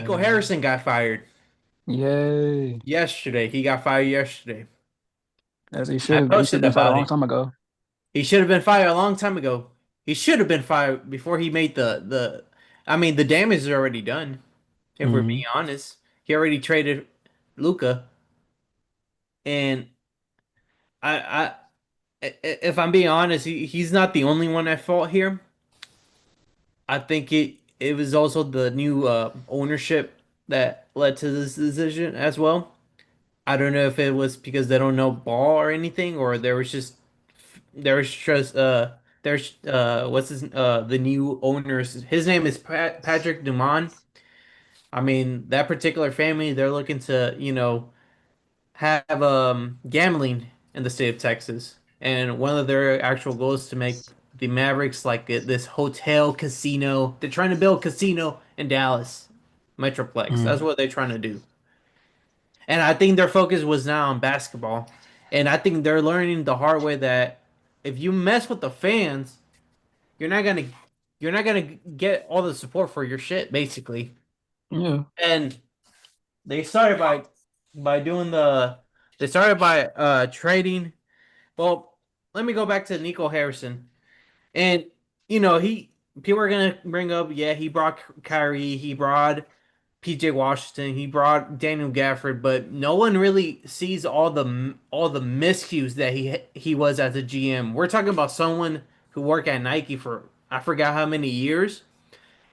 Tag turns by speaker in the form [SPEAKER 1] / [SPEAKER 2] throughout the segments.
[SPEAKER 1] Nico Harrison got fired
[SPEAKER 2] Yay.
[SPEAKER 1] yesterday. He got fired yesterday.
[SPEAKER 2] As he
[SPEAKER 1] I
[SPEAKER 2] should. He should have
[SPEAKER 1] posted
[SPEAKER 2] been fired a
[SPEAKER 1] about
[SPEAKER 2] long
[SPEAKER 1] it.
[SPEAKER 2] time ago.
[SPEAKER 1] He should have been fired a long time ago. He should have been fired before he made the. I mean, the damage is already done. If we're being
[SPEAKER 2] Hmm.
[SPEAKER 1] honest, he already traded Luca, and if I'm being honest, he's not the only one at fault here. I think it was also the new ownership that led to this decision as well. I don't know if it was because they don't know ball or anything, or there was just there's what's his the new owners. His name is Patrick Dumont. I mean that particular family, they're looking to have gambling in the state of Texas, and one of their actual goals is to make the Mavericks like this hotel casino. They're trying to build a casino in Dallas Metroplex. That's
[SPEAKER 2] Hmm.
[SPEAKER 1] what they're trying to do. And I think their focus was now on basketball. And I think they're learning the hard way that if you mess with the fans, you're not gonna you're not gonna get all the support for your shit, basically.
[SPEAKER 2] Yeah.
[SPEAKER 1] And they started by doing they started by trading. Well, let me go back to Nico Harrison. And he people are gonna bring up, yeah, he brought Kyrie, he brought PJ Washington, he brought Daniel Gafford, but no one really sees all the miscues that he was as a GM. We're talking about someone who worked at Nike for I forgot how many years.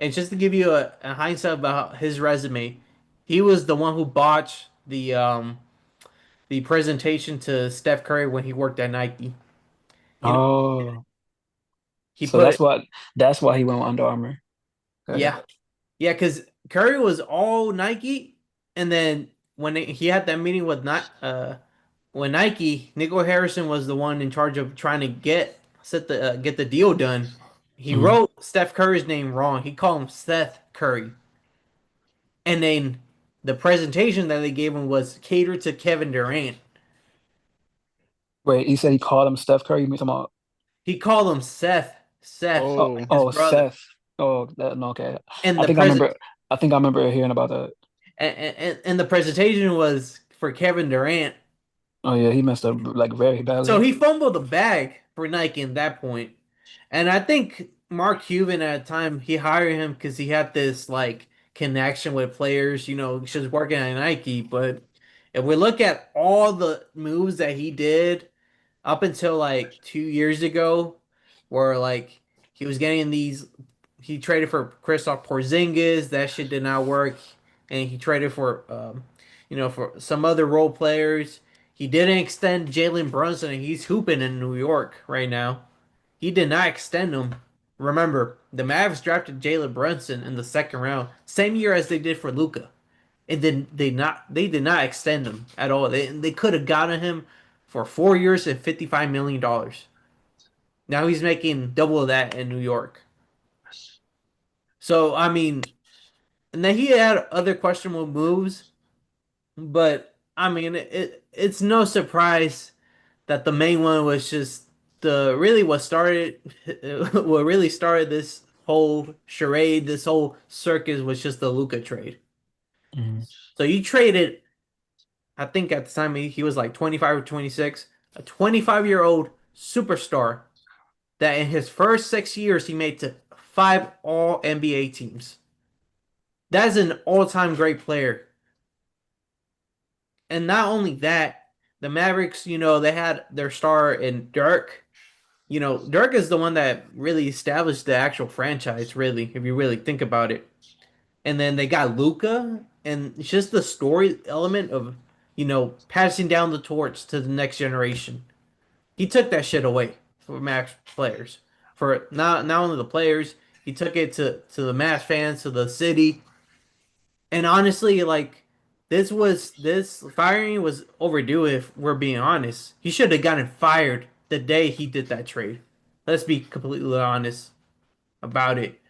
[SPEAKER 1] And just to give you a hindsight about his resume, he was the one who botched the presentation to Steph Curry when he worked at Nike. You know,
[SPEAKER 2] Oh.
[SPEAKER 1] he
[SPEAKER 2] So
[SPEAKER 1] put
[SPEAKER 2] that's why he went with Under Armour. Okay.
[SPEAKER 1] yeah, yeah, because Curry was all Nike, and then when he had that meeting with not when Nike, Nico Harrison was the one in charge of trying to get the deal done. He
[SPEAKER 2] Hmm.
[SPEAKER 1] wrote Steph Curry's name wrong. He called him Seth Curry, and then the presentation that they gave him was catered to Kevin Durant.
[SPEAKER 2] Wait, he said he called him Steph Curry. You mean talking about
[SPEAKER 1] He called him Seth,
[SPEAKER 2] oh
[SPEAKER 1] like his
[SPEAKER 2] oh
[SPEAKER 1] brother.
[SPEAKER 2] Seth. Oh that no, okay.
[SPEAKER 1] And
[SPEAKER 2] I
[SPEAKER 1] the
[SPEAKER 2] think I
[SPEAKER 1] present
[SPEAKER 2] remember I think I remember hearing about that.
[SPEAKER 1] and the presentation was for Kevin Durant.
[SPEAKER 2] Oh yeah, he messed up like very
[SPEAKER 1] So
[SPEAKER 2] badly.
[SPEAKER 1] he fumbled the bag for Nike in that point. And I think Mark Cuban at the time he hired him because he had this like connection with players, just working at Nike. But if we look at all the moves that he did up until like 2 years ago, where like he was getting he traded for Kristaps Porzingis, that shit did not work, and he traded for some other role players. He didn't extend Jalen Brunson, and he's hooping in New York right now. He did not extend him. Remember, the Mavs drafted Jalen Brunson in the second round, same year as they did for Luca, and then they did not extend him at all. They could have gotten him for 4 years and $55 million. Now he's making double of that in New York. So I mean, and then he had other questionable moves, but I mean, it's no surprise that the main one was just the really what started what really started this whole charade, this whole circus was just the Luca trade.
[SPEAKER 2] Mhm.
[SPEAKER 1] So you traded, I think at the time he was like 25 or 26, a 25-year-old superstar that in his first 6 years he made to five all NBA teams. That is an all-time great player. And not only that, the Mavericks, they had their star in Dirk. Dirk is the one that really established the actual franchise, really, if you really think about it. And then they got Luca, and it's just the story element of, passing down the torch to the next generation. He took that shit away for Max players. For not only the players, he took it to the Max fans, to the city. And honestly, like this firing was overdue if we're being honest. He should have gotten fired the day he did that trade. Let's be completely honest about it.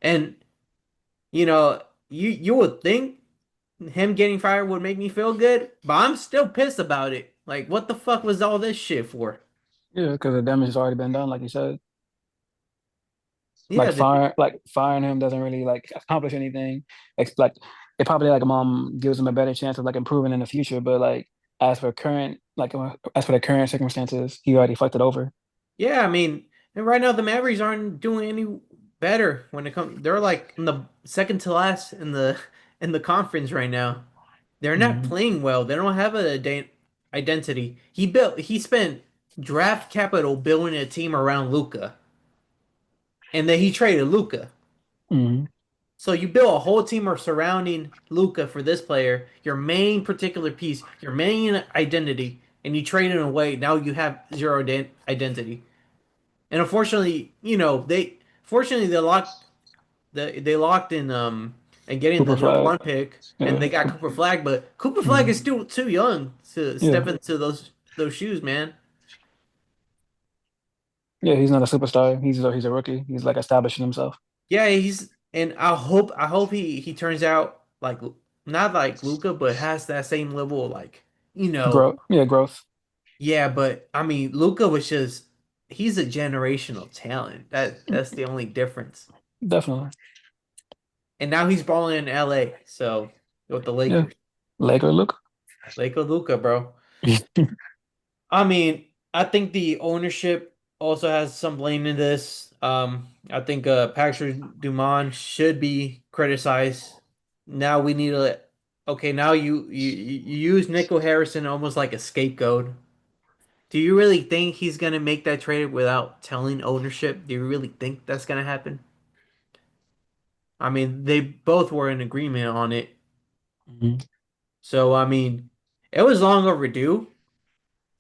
[SPEAKER 1] And you would think him getting fired would make me feel good, but I'm still pissed about it. Like, what the fuck was all this shit for?
[SPEAKER 2] Yeah, because the damage has already been done, like you said.
[SPEAKER 1] Yeah,
[SPEAKER 2] Like firing him doesn't really like accomplish anything. Like it probably like gives him a better chance of like improving in the future. But like as for the current circumstances, he already fucked it over.
[SPEAKER 1] Yeah, I mean, and right now the Mavericks aren't doing any better when it comes. They're like in the second to last in the in the conference right now. They're not
[SPEAKER 2] Hmm.
[SPEAKER 1] playing well. They don't have a identity. He spent draft capital building a team around Luca, and then he traded Luca.
[SPEAKER 2] Hmm.
[SPEAKER 1] So you build a whole team of surrounding Luca for this player, your main particular piece, your main identity, and you trade it away. Now you have zero identity. And unfortunately, they locked in and getting the
[SPEAKER 2] Cooper
[SPEAKER 1] number
[SPEAKER 2] Flag.
[SPEAKER 1] one pick, and
[SPEAKER 2] Yeah.
[SPEAKER 1] they got Cooper Flag, but Cooper Flag
[SPEAKER 2] Hmm.
[SPEAKER 1] is still too young to
[SPEAKER 2] Yeah.
[SPEAKER 1] step into those shoes, man.
[SPEAKER 2] Yeah. He's not a superstar. He's a rookie. He's like establishing himself.
[SPEAKER 1] Yeah, and I hope he turns out like not like Luca, but has that same level of like you know
[SPEAKER 2] Growth. Yeah. Growth.
[SPEAKER 1] yeah. But I mean, Luca was just he's a generational talent. That's the only difference.
[SPEAKER 2] Definitely.
[SPEAKER 1] And now he's balling in LA, so with the
[SPEAKER 2] Yeah.
[SPEAKER 1] Lakers.
[SPEAKER 2] Laker look.
[SPEAKER 1] Lake of Luca, bro. I mean, I think the ownership also has some blame in this. I think Patrick Dumont should be criticized. Now we need to okay, now you use Nico Harrison almost like a scapegoat. Do you really think he's gonna make that trade without telling ownership? Do you really think that's gonna happen? I mean, they both were in agreement on it.
[SPEAKER 2] Hmm.
[SPEAKER 1] So I mean, it was long overdue,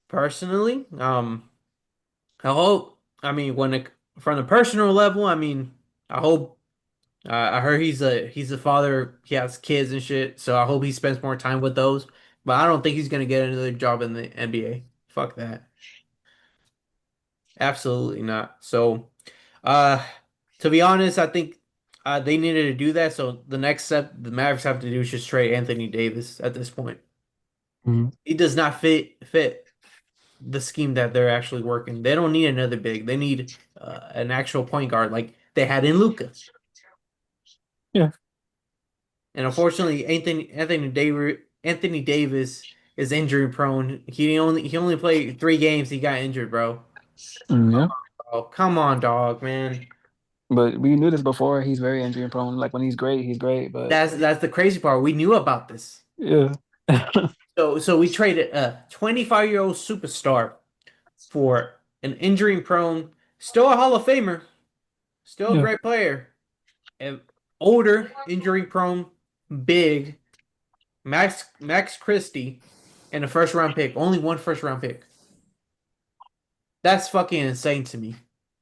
[SPEAKER 1] personally. I hope. I mean, from the personal level, I mean, I hope. I heard he's a father. He has kids and shit. So I hope he spends more time with those. But I don't think he's gonna get another job in the NBA. Fuck that. Absolutely not. So, uh, to be honest, I think they needed to do that. So the next step the Mavericks have to do is just trade Anthony Davis at this point.
[SPEAKER 2] Hmm.
[SPEAKER 1] He does not fit the scheme that they're actually working. They don't need another big. They need an actual point guard like they had in Luca.
[SPEAKER 2] Yeah.
[SPEAKER 1] And unfortunately, Anthony Davis is injury prone. He only played 3 games. He got injured, bro.
[SPEAKER 2] Yeah.
[SPEAKER 1] Oh, come on, dog, man.
[SPEAKER 2] But we knew this before. He's very injury prone. Like when he's great, he's great. But
[SPEAKER 1] That's the crazy part. We knew about this.
[SPEAKER 2] yeah.
[SPEAKER 1] So we traded a 25-year-old superstar for an injury prone, still a Hall of Famer, still a
[SPEAKER 2] Yeah.
[SPEAKER 1] great player, an older, injury prone, big Max Christie, and a first round pick. Only one first round pick. That's fucking insane to me.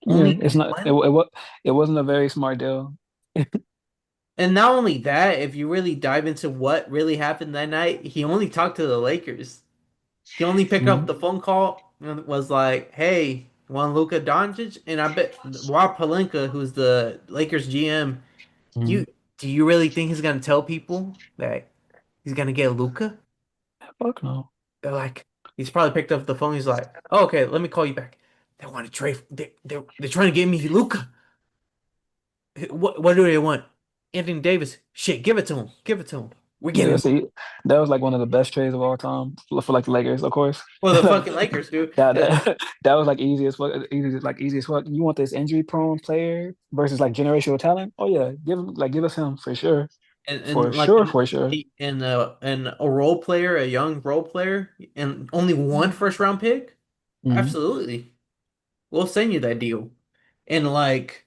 [SPEAKER 2] Yeah.
[SPEAKER 1] Only
[SPEAKER 2] It's not.
[SPEAKER 1] one?
[SPEAKER 2] It wasn't a very smart deal.
[SPEAKER 1] And not only that, if you really dive into what really happened that night, he only talked to the Lakers. He only picked up
[SPEAKER 2] Hmm.
[SPEAKER 1] the phone call and was like, "Hey, want Luka Doncic?" And I bet Rob Pelinka, who's the Lakers GM, do
[SPEAKER 2] Hmm.
[SPEAKER 1] you do you really think he's gonna tell people that he's gonna get Luka?
[SPEAKER 2] Fuck no.
[SPEAKER 1] They're like, he's probably picked up the phone. He's like, oh, okay, let me call you back. They want to trade. They're trying to get me Luca. What do they want? Anthony Davis. Shit, give it to him. Give it to him. We're
[SPEAKER 2] Yeah.
[SPEAKER 1] getting
[SPEAKER 2] See, that was like one of the best trades of all time for like the Lakers, of course.
[SPEAKER 1] for the
[SPEAKER 2] Like
[SPEAKER 1] fucking Lakers, dude.
[SPEAKER 2] that, that was like easy as fuck. Easy as fuck. You want this injury prone player versus like generational talent? Oh yeah, give us him for sure,
[SPEAKER 1] And
[SPEAKER 2] for
[SPEAKER 1] like
[SPEAKER 2] sure, for sure.
[SPEAKER 1] and a role player, a young role player, and only one first round pick.
[SPEAKER 2] Hmm.
[SPEAKER 1] Absolutely, we'll send you that deal. And like.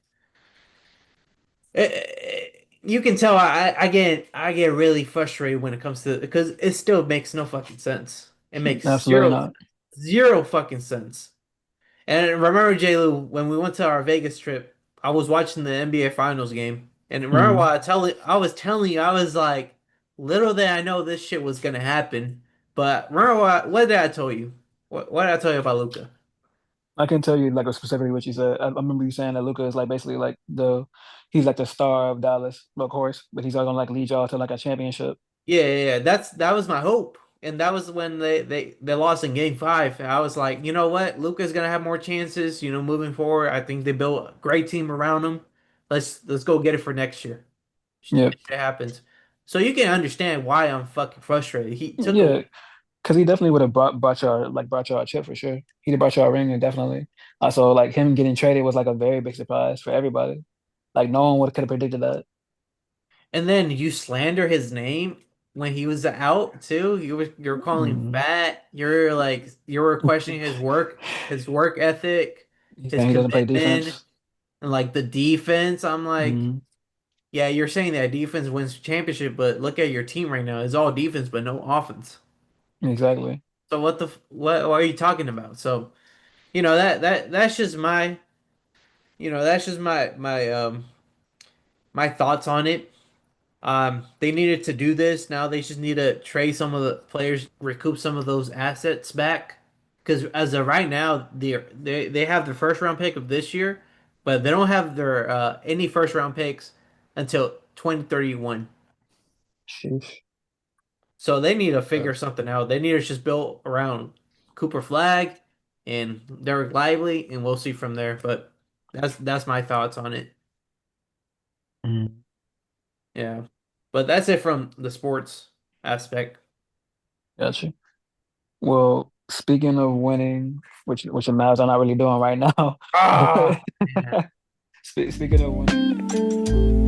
[SPEAKER 1] You can tell I get really frustrated when it comes to because it still makes no fucking sense. It makes
[SPEAKER 2] Absolutely not.
[SPEAKER 1] zero fucking sense. And remember, JLu, when we went to our Vegas trip, I was watching the NBA Finals game, and remember
[SPEAKER 2] Hmm.
[SPEAKER 1] what I was telling you, I was like, little did I know this shit was gonna happen. But remember what did I tell you? What did I tell you about Luca?
[SPEAKER 2] I can tell you like specifically what you said. I remember you saying that Luca is like basically like he's like the star of Dallas, of course, but he's all gonna like lead y'all to like a championship.
[SPEAKER 1] Yeah. That was my hope. And that was when they lost in game 5. And I was like, you know what? Luka's gonna have more chances, moving forward. I think they built a great team around him. Let's go get it for next year.
[SPEAKER 2] Yep.
[SPEAKER 1] Shit happens. So you can understand why I'm fucking frustrated. He took away.
[SPEAKER 2] Yeah, because he definitely would have brought y'all a chip for sure. He'd have brought y'all a ring, and definitely. Also, like him getting traded was like a very big surprise for everybody. Like no one would could have predicted that.
[SPEAKER 1] And then you slander his name when he was out too. You're calling him
[SPEAKER 2] Mm.
[SPEAKER 1] fat. You're like you were questioning his work ethic,
[SPEAKER 2] He's
[SPEAKER 1] his
[SPEAKER 2] saying he doesn't play
[SPEAKER 1] commitment,
[SPEAKER 2] defense.
[SPEAKER 1] and like the defense. I'm like,
[SPEAKER 2] Mm.
[SPEAKER 1] yeah, you're saying that defense wins championship, but look at your team right now. It's all defense but no offense.
[SPEAKER 2] Exactly.
[SPEAKER 1] So what are you talking about? So, that's just my thoughts on it. They needed to do this. Now they just need to trade some of the players, recoup some of those assets back. Because as of right now, they have their first round pick of this year, but they don't have their any first round picks until 2031.
[SPEAKER 2] Sheesh.
[SPEAKER 1] So they need to
[SPEAKER 2] Uh,
[SPEAKER 1] figure something out. They need to just build around Cooper Flag and Derek Lively, and we'll see from there. But that's my thoughts on it.
[SPEAKER 2] mm.
[SPEAKER 1] Yeah. But that's it from the sports aspect.
[SPEAKER 2] Gotcha. Well, speaking of winning, which the Mavs are not really doing right now, but
[SPEAKER 1] Ah, man.
[SPEAKER 2] speaking of winning.